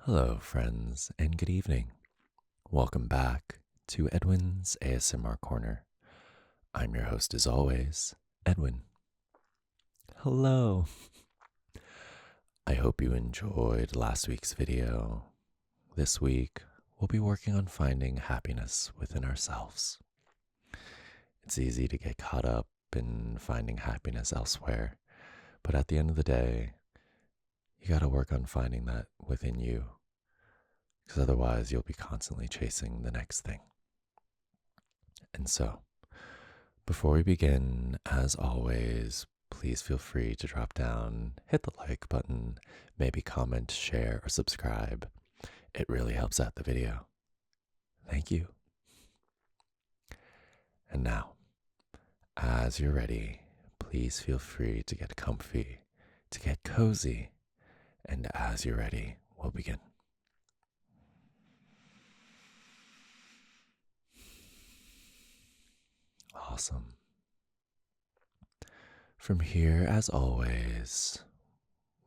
Hello, friends, and good evening. Welcome back to Edwin's ASMR Corner. I'm your host, as always, Edwin. Hello. I hope you enjoyed last week's video. This week, we'll be working on finding happiness within ourselves. It's easy to get caught up in finding happiness elsewhere, but at the end of the day, you gotta work on finding that within you, because otherwise you'll be constantly chasing the next thing. And so, before we begin, as always, please feel free to drop down, hit the like button, maybe comment, share, or subscribe. It really helps out the video. Thank you. And now, as you're ready, please feel free to get comfy, to get cozy, and as you're ready, we'll begin. Awesome. From here, as always,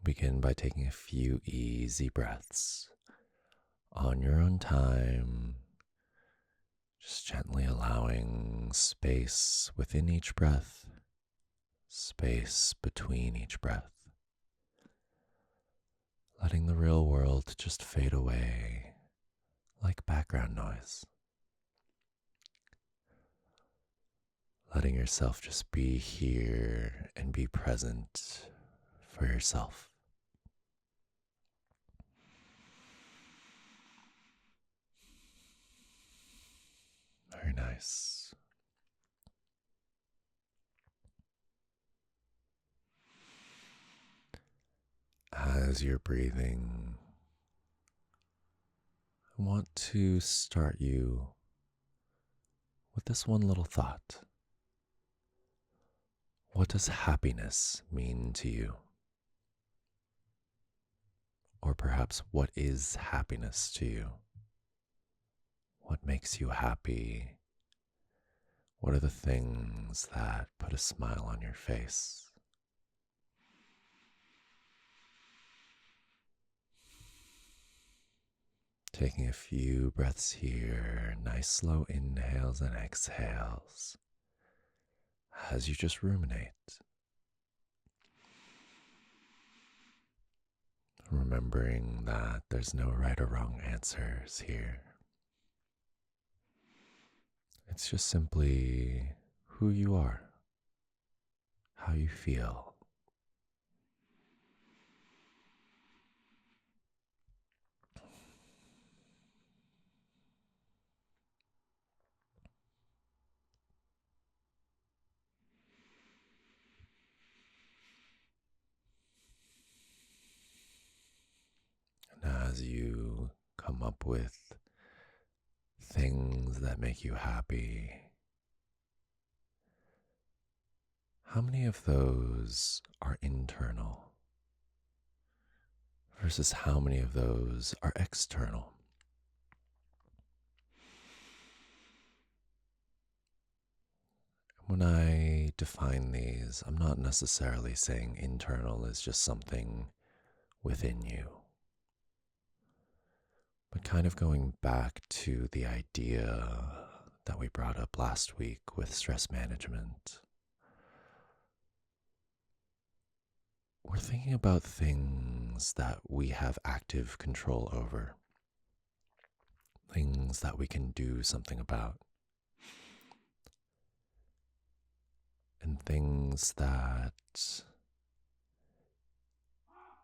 begin by taking a few easy breaths on your own time, just gently allowing space within each breath, space between each breath, letting the real world just fade away like background noise. Letting yourself just be here and be present for yourself. Very nice. As you're breathing, I want to start you with this one little thought. What does happiness mean to you? Or perhaps, what is happiness to you? What makes you happy? What are the things that put a smile on your face? Taking a few breaths here, nice slow inhales and exhales as you just ruminate. Remembering that there's no right or wrong answers here. It's just simply who you are, how you feel. And as you come up with things that make you happy, how many of those are internal versus how many of those are external? When I define these, I'm not necessarily saying internal is just something within you, but kind of going back to the idea that we brought up last week with stress management. We're thinking about things that we have active control over, things that we can do something about, and things that,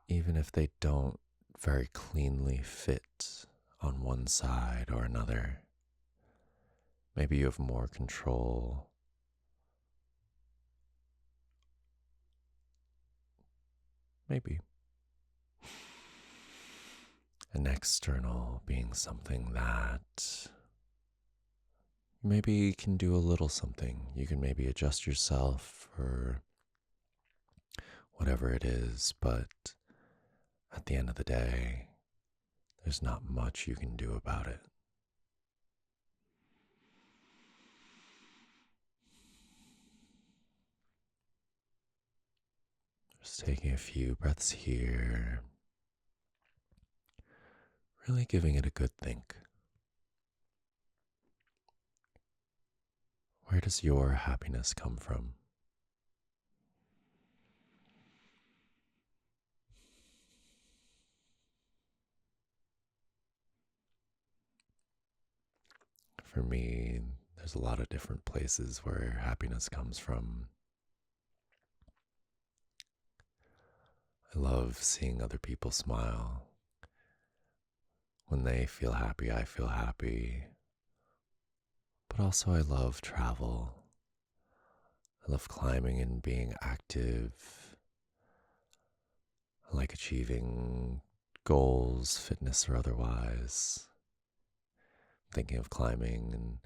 even if they don't very cleanly fit on one side or another, maybe you have more control. Maybe. An external being something that maybe can do a little something. You can maybe adjust yourself or whatever it is, but at the end of the day, there's not much you can do about it. Just taking a few breaths here, really giving it a good think. Where does your happiness come from? For me, there's a lot of different places where happiness comes from. I love seeing other people smile. When they feel happy, I feel happy. But also, I love travel. I love climbing and being active. I like achieving goals, fitness or otherwise. Thinking of climbing, and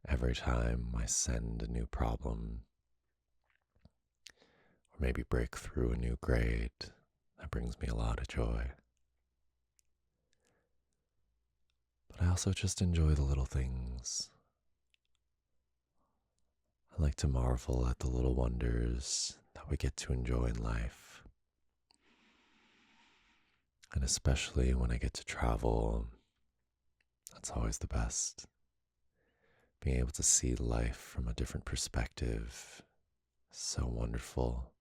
every time I send a new problem, or maybe break through a new grade, that brings me a lot of joy. But I also just enjoy the little things. I like to marvel at the little wonders that we get to enjoy in life. And especially when I get to travel, that's always the best. Being able to see life from a different perspective, so wonderful.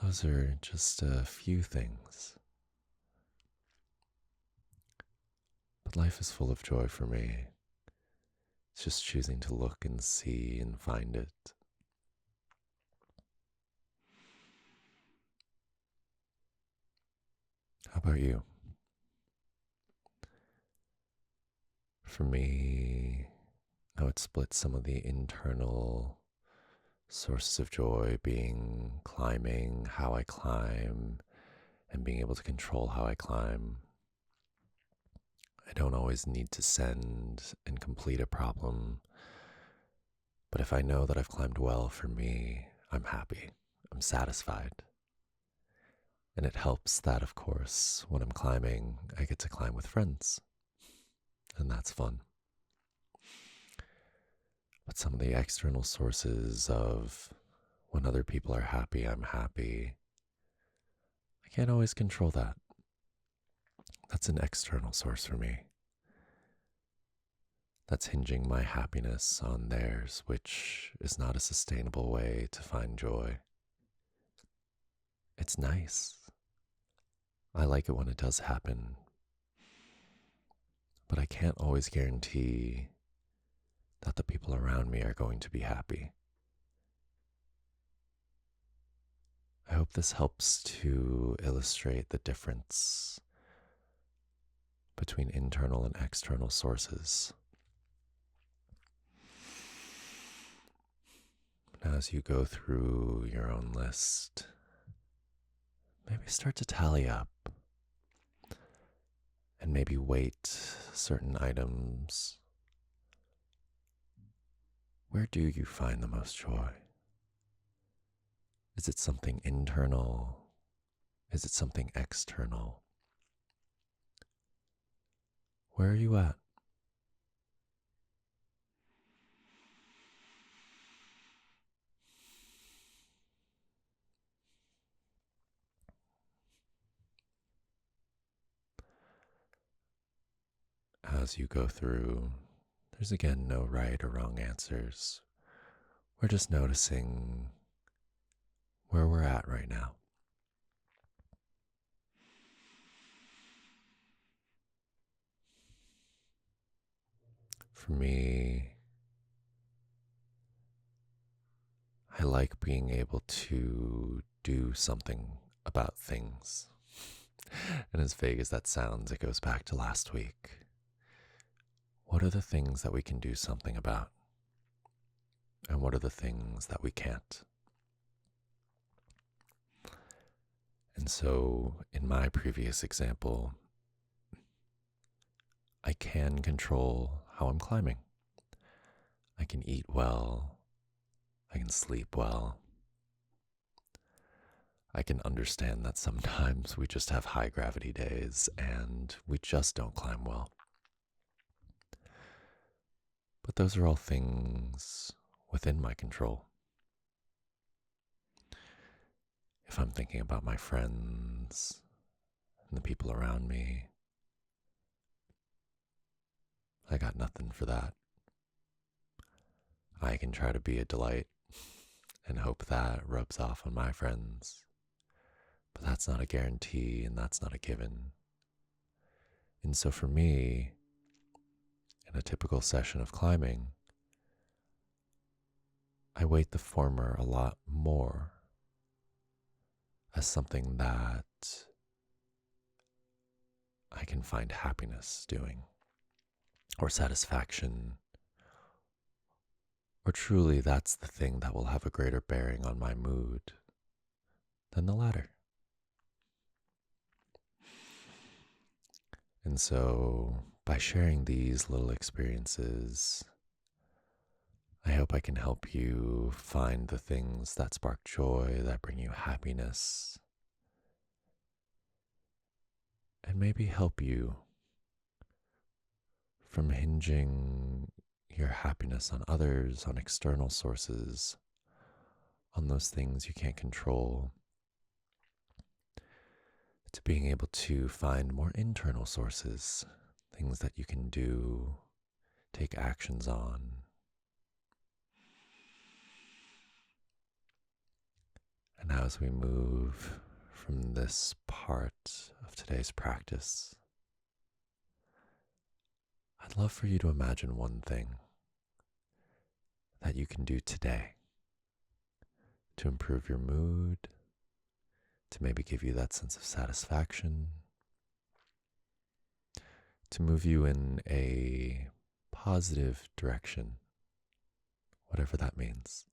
Those are just a few things. But life is full of joy for me. It's just choosing to look and see and find it. How about you? For me, I would split some of the internal sources of joy being climbing, how I climb, and being able to control how I climb. I don't always need to send and complete a problem, but if I know that I've climbed well, for me, I'm happy. I'm satisfied. And it helps that, of course, when I'm climbing, I get to climb with friends. And that's fun. But some of the external sources of when other people are happy, I'm happy, I can't always control that. That's an external source for me. That's hinging my happiness on theirs, which is not a sustainable way to find joy. It's nice. I like it when it does happen. But I can't always guarantee that the people around me are going to be happy. I hope this helps to illustrate the difference between internal and external sources. As you go through your own list, maybe start to tally up and maybe weight certain items. Where do you find the most joy? Is it something internal? Is it something external? Where are you at? As you go through, there's again no right or wrong answers. We're just noticing where we're at right now. For me, I like being able to do something about things. And as vague as that sounds, it goes back to last week. What are the things that we can do something about? And what are the things that we can't? And so, in my previous example, I can control how I'm climbing. I can eat well. I can sleep well. I can understand that sometimes we just have high gravity days and we just don't climb well. But those are all things within my control. If I'm thinking about my friends, and the people around me. I got nothing for that. I can try to be a delight and hope that rubs off on my friends, but that's not a guarantee and that's not a given. And so for me, in a typical session of climbing, I weight the former a lot more as something that I can find happiness doing, or satisfaction, or truly that's the thing that will have a greater bearing on my mood than the latter. And so by sharing these little experiences, I hope I can help you find the things that spark joy, that bring you happiness, and maybe help you from hinging your happiness on others, on external sources, on those things you can't control, to being able to find more internal sources, things that you can do, take actions on. And as we move from this part of today's practice, I'd love for you to imagine one thing that you can do today to improve your mood, to maybe give you that sense of satisfaction, to move you in a positive direction, whatever that means.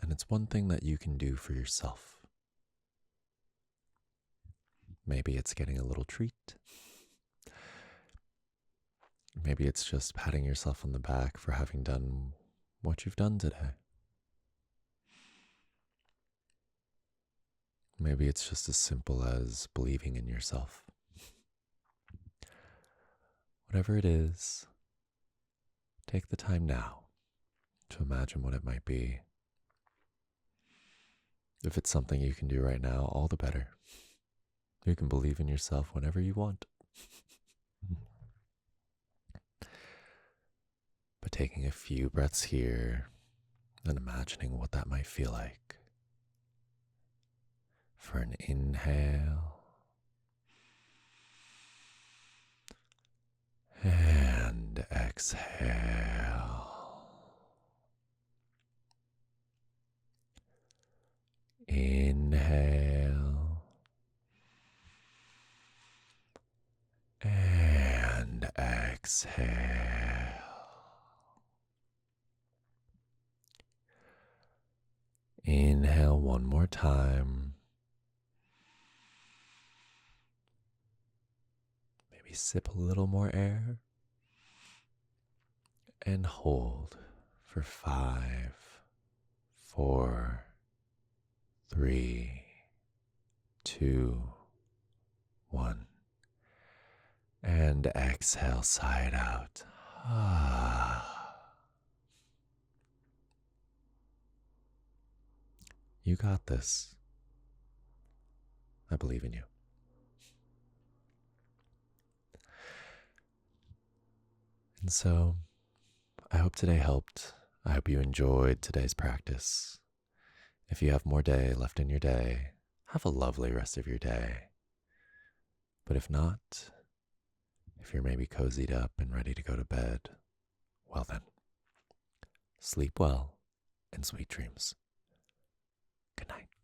And it's one thing that you can do for yourself. Maybe it's getting a little treat. Maybe it's just patting yourself on the back for having done what you've done today. Maybe it's just as simple as believing in yourself. Whatever it is, take the time now to imagine what it might be. If it's something you can do right now, all the better. You can believe in yourself whenever you want. But taking a few breaths here and imagining what that might feel like. For an inhale and exhale. Inhale and exhale. Inhale one more time. Maybe sip a little more air. And hold for 5, 4, 3, 2, 1. And exhale, side out. You got this. I believe in you. And so, I hope today helped. I hope you enjoyed today's practice. If you have more day left in your day, have a lovely rest of your day. But if not, if you're maybe cozied up and ready to go to bed, well then, sleep well and sweet dreams. Good night.